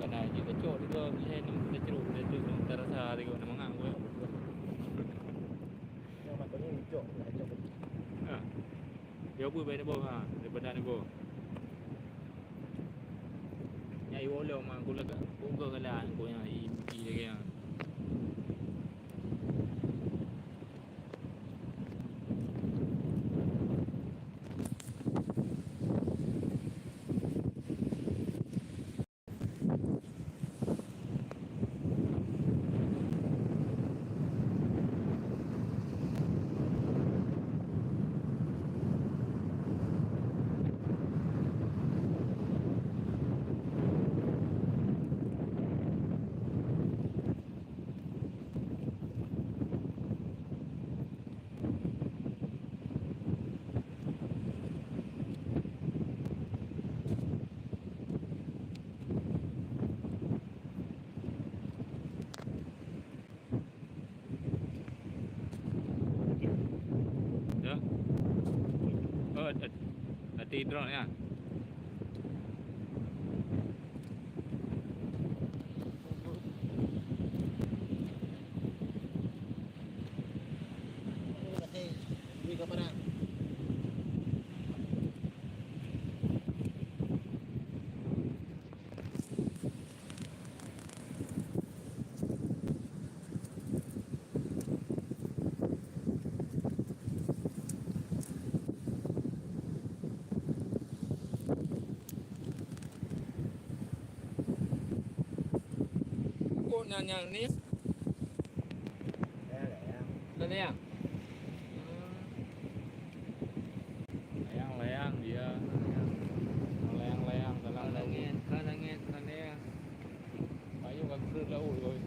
Karena kita cok juga boleh kita ceruk dia tu kita rasa dia nak mangang gue. Yang makanya hijau lah hijau. Ha. Dia apa baik nebo ha daripada nebo. Nyai wala mang aku lag buka kala aku yang impi dia yang. Ya. Oh, ada drone ya. Kasi uwi ka pa na. Kok nanya ni? Layang. Layang. Layang dia. Layang dalam Kalangin. Ayo kat kerut laut oi.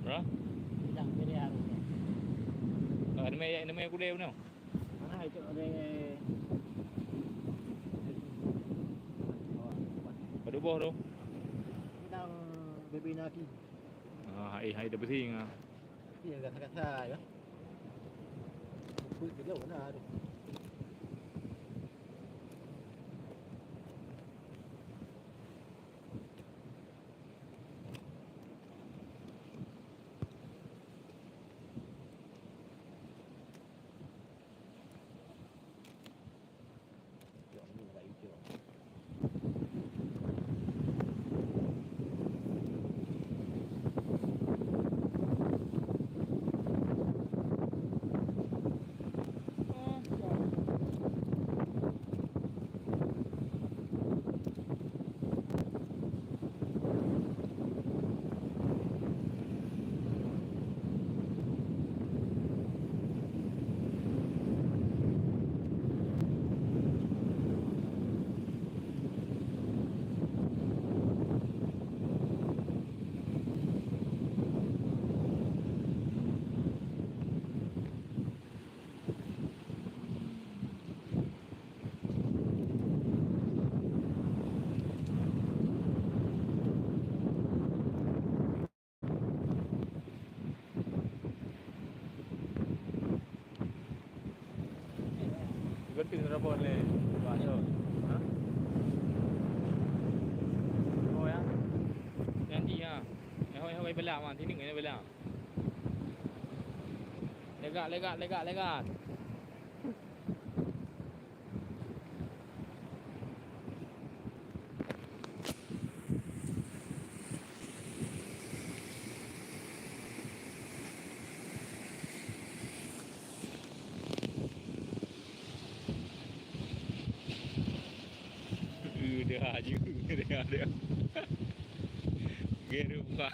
Bro. Yang ini harusnya. Nama aku dia benar. Mana itu ada Pada bawah tu. Sedang baby naki. Hai dah bersih ngah. Dia kata-kata ya. Kuih dia mana tu. Gerti berapa le? Banyak. Ha? Oh ya. Janji ya. Hoi belak mah, sini kena belak. Legat. haju dia. Geru buka.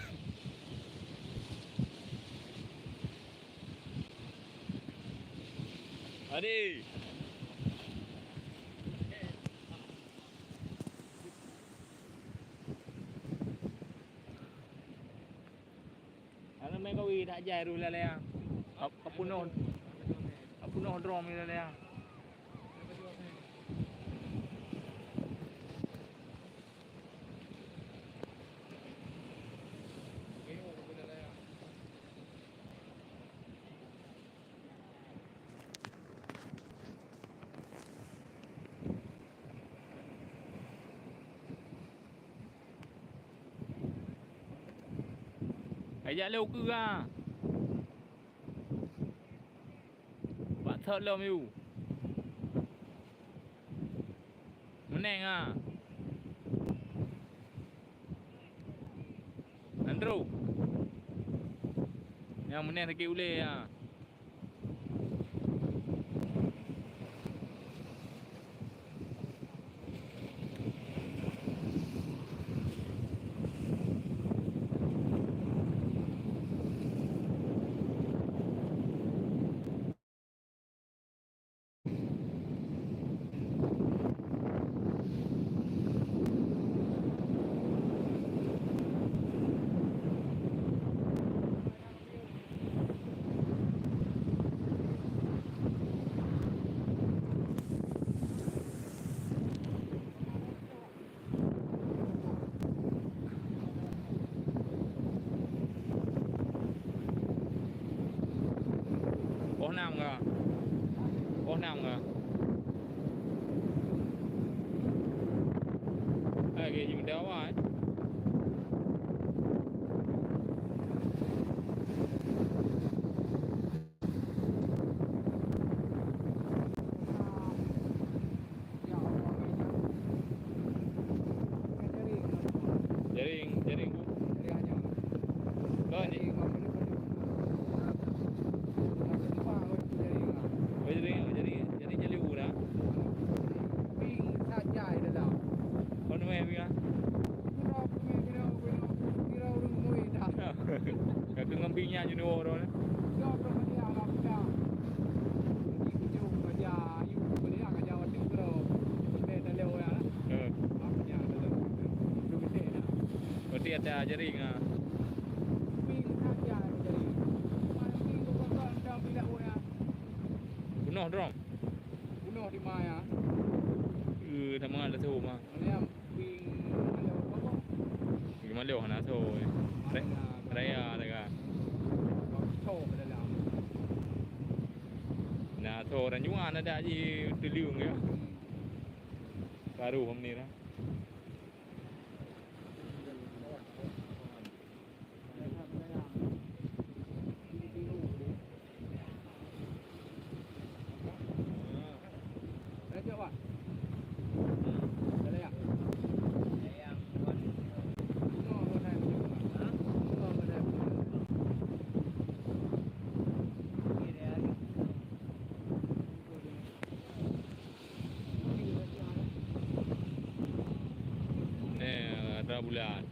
Adi. Ano may kawi tak jai ru la ya. Kapunon. Kapunon drom ni la ya. Ajak leu ke ah. Pak thot leu miu. Meneng ah. Andrew. Yang meneng sikit boleh ah. Có nam ngờ. Có nam ngờ. Cái gì mình đéo vào ấy. Jaring bu. Đó nhỉ. Jadi jeli ura. Ping sajai dah. Kono me biya. Kira urung mui dah. Ka ke ngambingnya ju no ro ne. Yo pro dia lah dah. Di kuju kerja yu boleh nak kerja waktu pro. Kita dah lewat ya. Apa ya dah lewat. Tu gede dah. Berarti ada jaring ah. Ping sajai jadi. Mana ping tu kan dah bila ya. Bunuh drom. Bunuh di mana? ทำงานแล้วโทรมา Ini ping ada apa? อยู่มาเร็วขนาดโทรได้อะไรกัน Show pada dalam. นะโทรแต่ยุ่งงานนะได้ที่ตื่นลืมเงี้ยการูผมนี่นะAda siapa? Ada ya? Ada bulan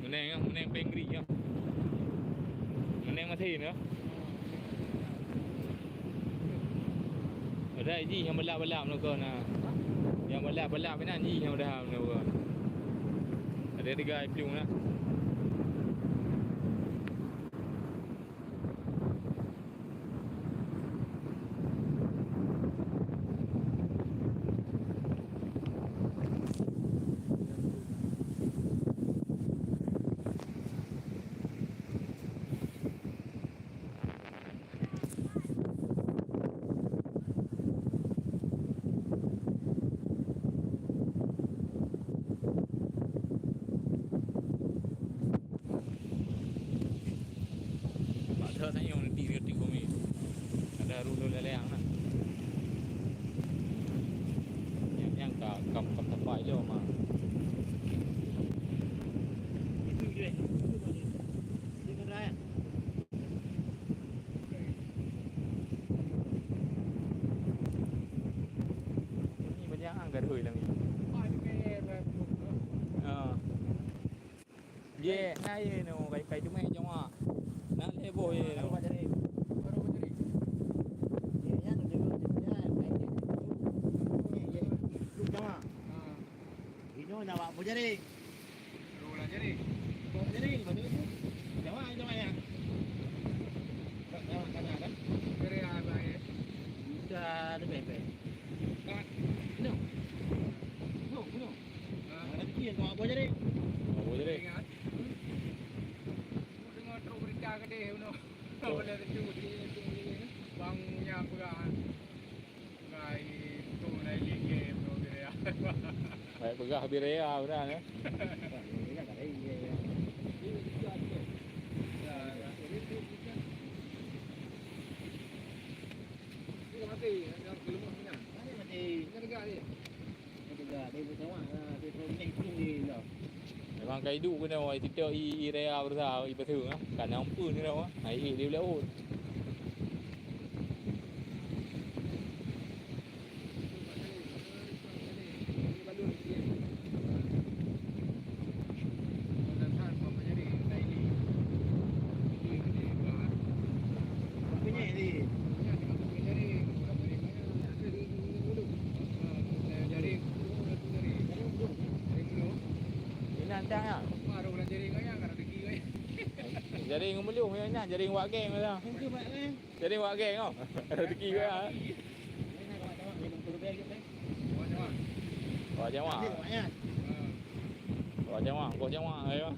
meneng pengri ya meneng mati nữa ở đây gì mà làm nó còn à giờ mà làm cái này gì mà làm nó còn ở đây đi gai plung á thơ thấy nhiều đi việc của mình ada rulu leleang lah yang cầm thập phải vô mà Itu je. Dengan raya. Dia naik no kai tu main jama. Nak lebo ye no. Baru jadi. Ini nak buat apa jadi? Baru lah jadi. Buat jadi macam tu. Jawab ya. Jawab tanya kan? Jadi apa ya? Kita ada bebek. Kat. No. Ada kian buat apa jadi? Apa jadi? Ingat. Dengar terus berita ke dia no. Boleh tu di bangnya pegang. Gai tu lai game no dia. Baik pegah birea benar ya. Ini tak ada ini. Ini mati, yang kelemah punya. Mana mati? Ini negara ni. Kita dia bersama dia pronik tinggi dah. Memang kai du kena oi titik i rea bersah i betul ah. Kan ampun ni dah. Ai dia laut. Punya ni. Nantang ah. Jaring meluh yang nak jaring wak geng lah. Itu baik eh. Jaring wak geng oh. Rezeki ke ah. Ini nak buat tawak RM50 gitu. Wak jawah. Banyak. Wak jawah, kau jawah ayo.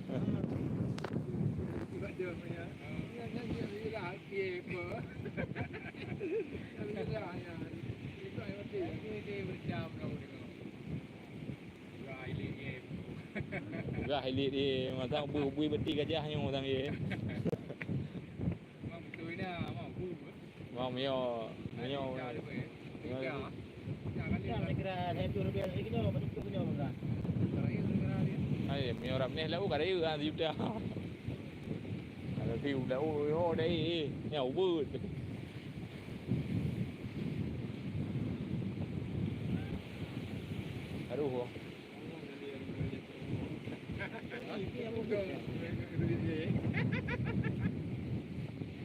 Gah elit dia masa bui beti gajahnya orang dia. Mau mio Ya, kira RM100 lagi tu, betul punya orang. ai mio rap ni lau ka đây ah dip dah. Ada view dah oi ho đây nhau bớt. Aduh.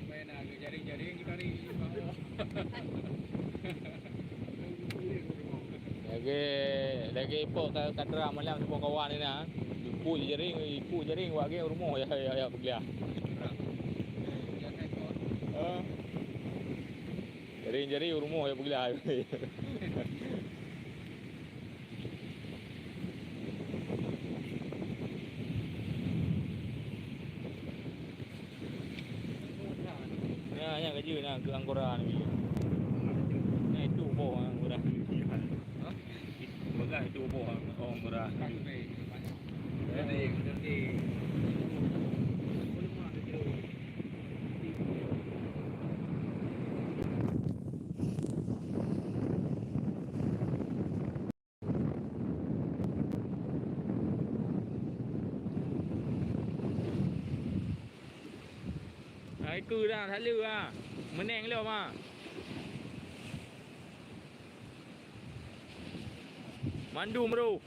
Main nak jaring-jaring kita ni. Lagi pok kadra malam tu kawan ni nah. Ipu jaring wak ge rumah ya belia. Jaring rumah ya belia. Nya kerja nak ke Angkora ni. Nah itu boh Angkora. Bagai itu boh Angkora. Ai cư ra thái lư à. Mới neng liệu mà. Mandu bro.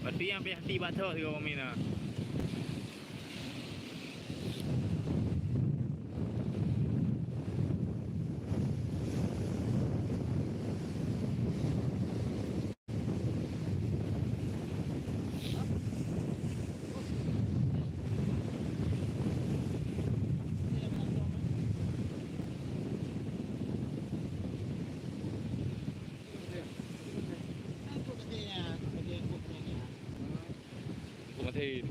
Berarti yang pihak hati baca juga kami nak. Matin.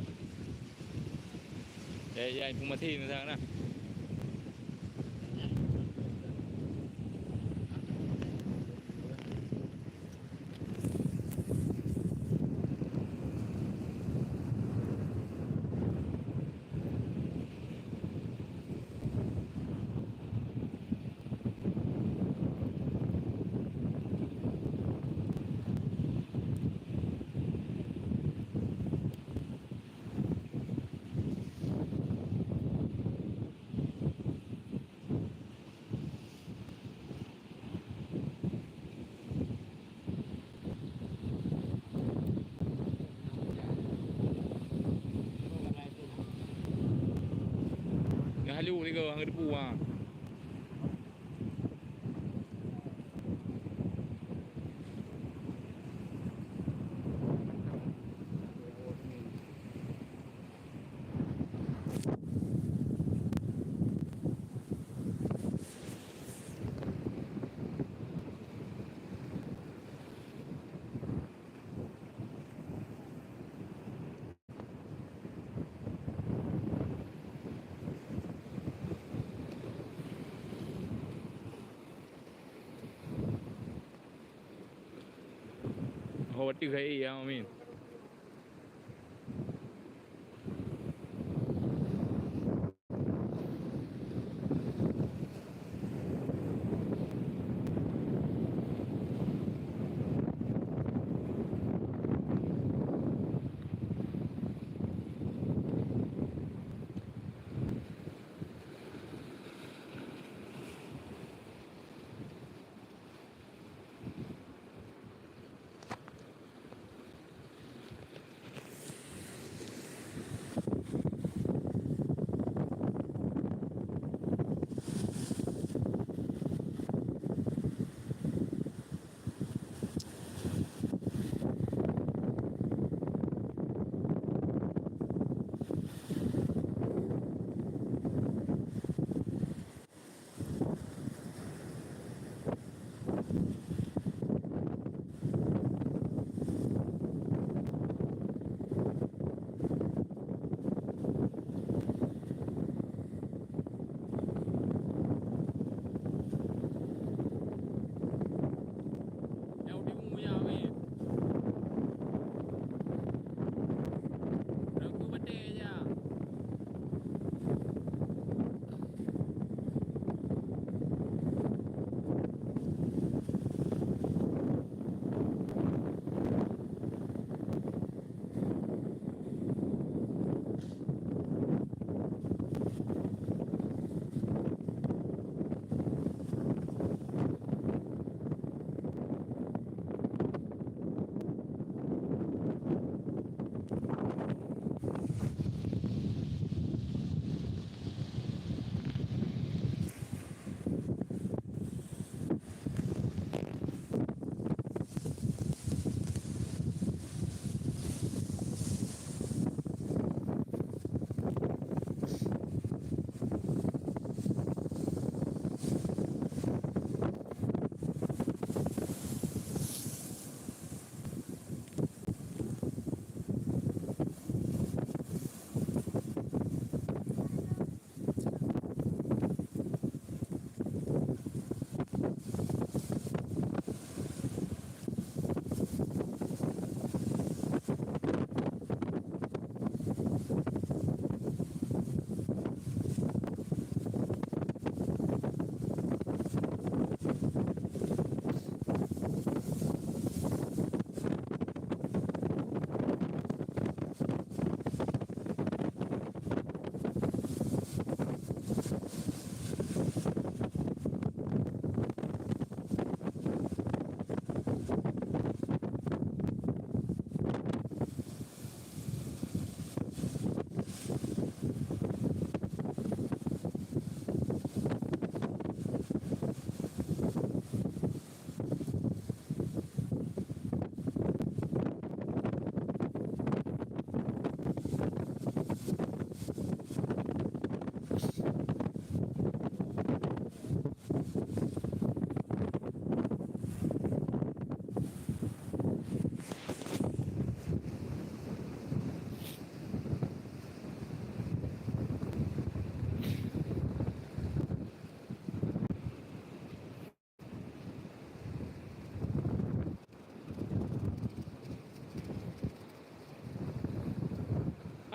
Ya, Ibu Matin sana. Halu ni ke hang debu ah. Hot tu kai ya Amin.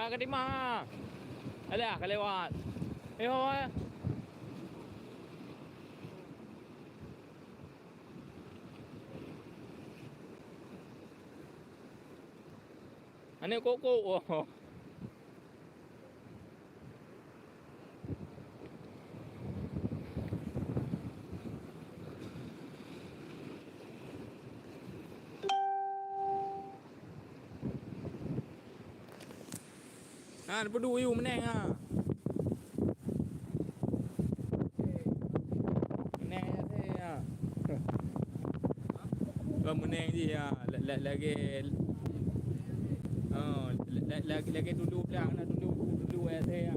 ka di mah. Alah, ka lewat. Hoi. Ane koko. Oh. Nó đuôiอยู่มันแน่งอ่ะมันแน่แท้อ่ะมันแน่งgì à lại cái lại cái đu lang na đu thế à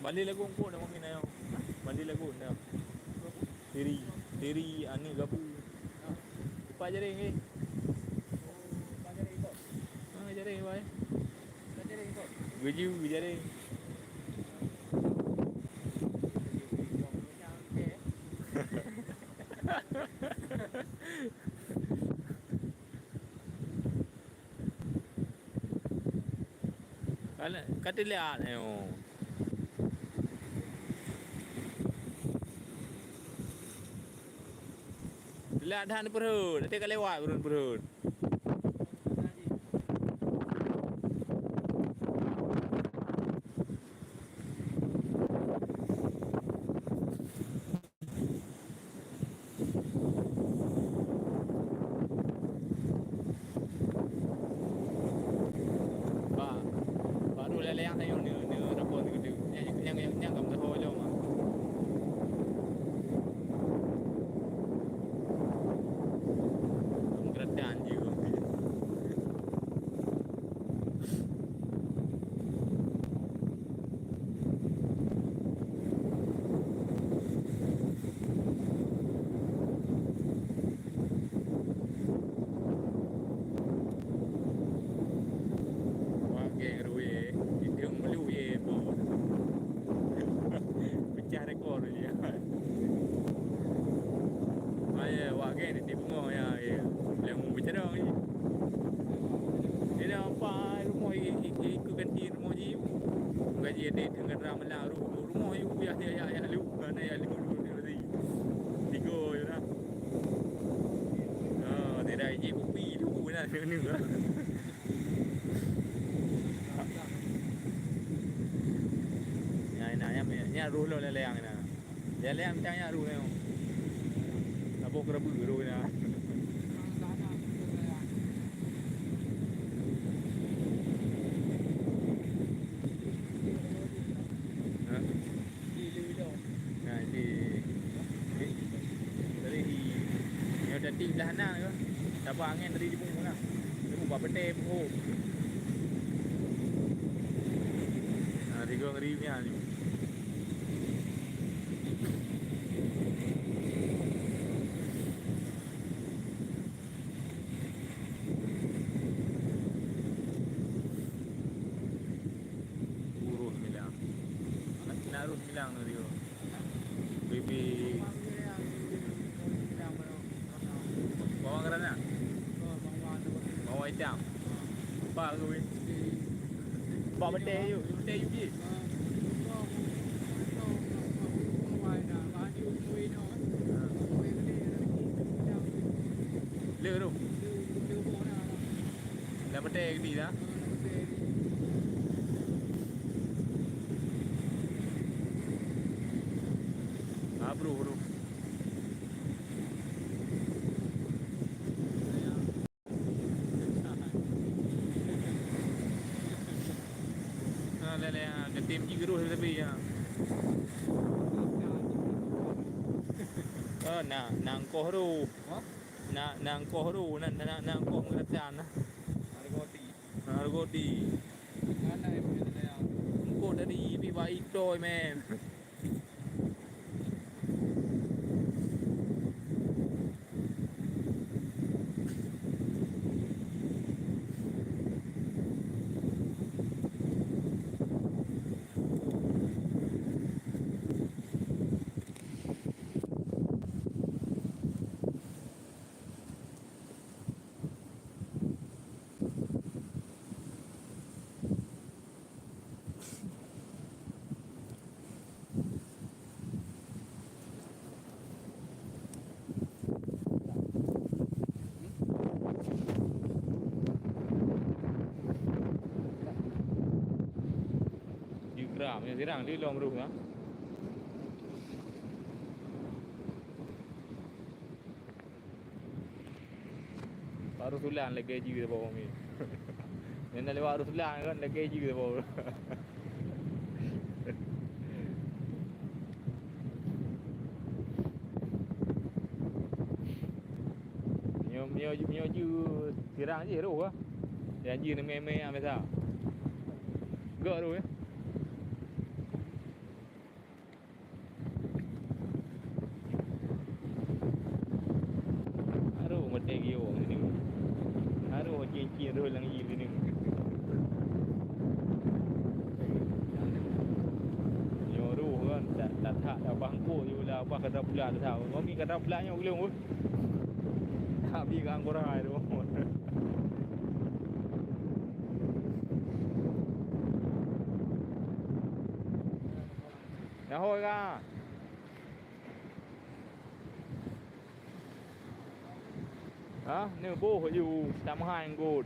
Balik lagu angkut nak main ayo. Balik lagu nak. Teri ane gabu. Cepat jaring ni. Cepat jaring kau. Jaring boy. Cepat jaring kau. Geju jaring. Kata lihat ayo. Lihat dah ni perut. Nanti akan lewat perut. Baru leleang saya ni rapor ni gede. Yang kamu tahu aja mah. Keretan juga. Pecah rekor dia. Ayah, wah kan dia bunga ya. Yang mau bercerang ni. Dia dah apa rumah ikut ganti rumah je. Gaji dia tengah drama lah rumah you ya lu mana ya lu ni. Tiga je lah. Dia dah je kopi dulu lah ni. Nya ruh lo leleang na. Leleang macam nya ruh ni. Apa kerabu ruh ni. Dari di belah sana ke. Dapat angin dari di punggung lah. Dia buat petai punggung. Tiga ngeri ni ni. Naruh bilang tu dia. Baby bawang kerana? Bawang hitam. Apa tu weh? Bawa betul you je. Le tu. Dah betul gede dah. Bro. Lele ke tim jiru tapi ya. Nang koh ru. Nang koh ru nang koh ngeratan nah. Argoti. Mana yang dia? Koh dari bibai toy men. yang sirang di lom rumah. Baru sulan lagi juga bawah ni. Yang dah lewat sulan kan lagi juga bawah. Nyo ju sirang je roh ah. Janji ni meme ah biasa. Gak roh ya. Aduh mati gio ni. Aduh cincin roh lang yi ni. Nyo roh kan tak dah bangku je lah apa kata pula dah tahu. Mami kata pulanya belum. Habis kan korang air tu. Dah hoi kan? Hả? Nếu bố phải dù 82 ngột.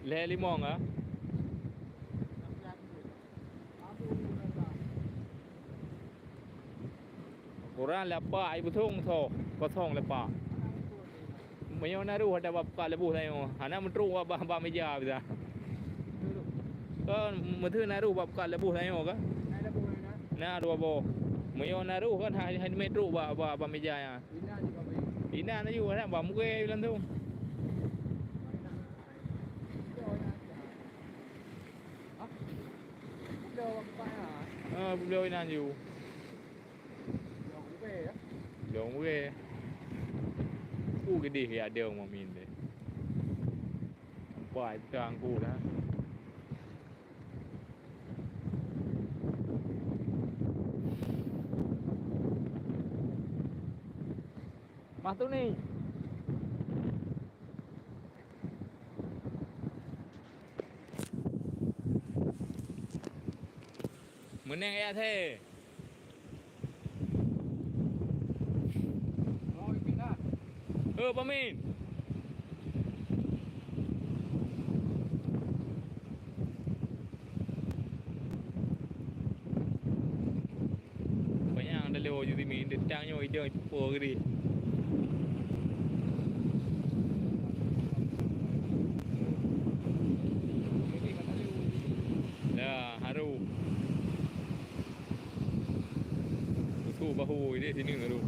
Le limon hả? Orang lepak ibu thong tho, ko thong lepak. Mayo na ru ada bapa lebu sayo. Hana mentru ba meja bisa. Ko methu na ru bapa lebu sayo ka? Na ru bo. Mayo na ru kan hai metru ba meja ya. Ina na yu na ba muke bilang tu. Beliau ina yu. Dong gue. Gede kayak ada orang main deh. Nampak itu angku dah. Mas tu ni. Menang ya the. Pamin. Banyak yang dah lewat jadi min, detangnya hijau pur gede. Dah haru. Tu bahu ini sini haru.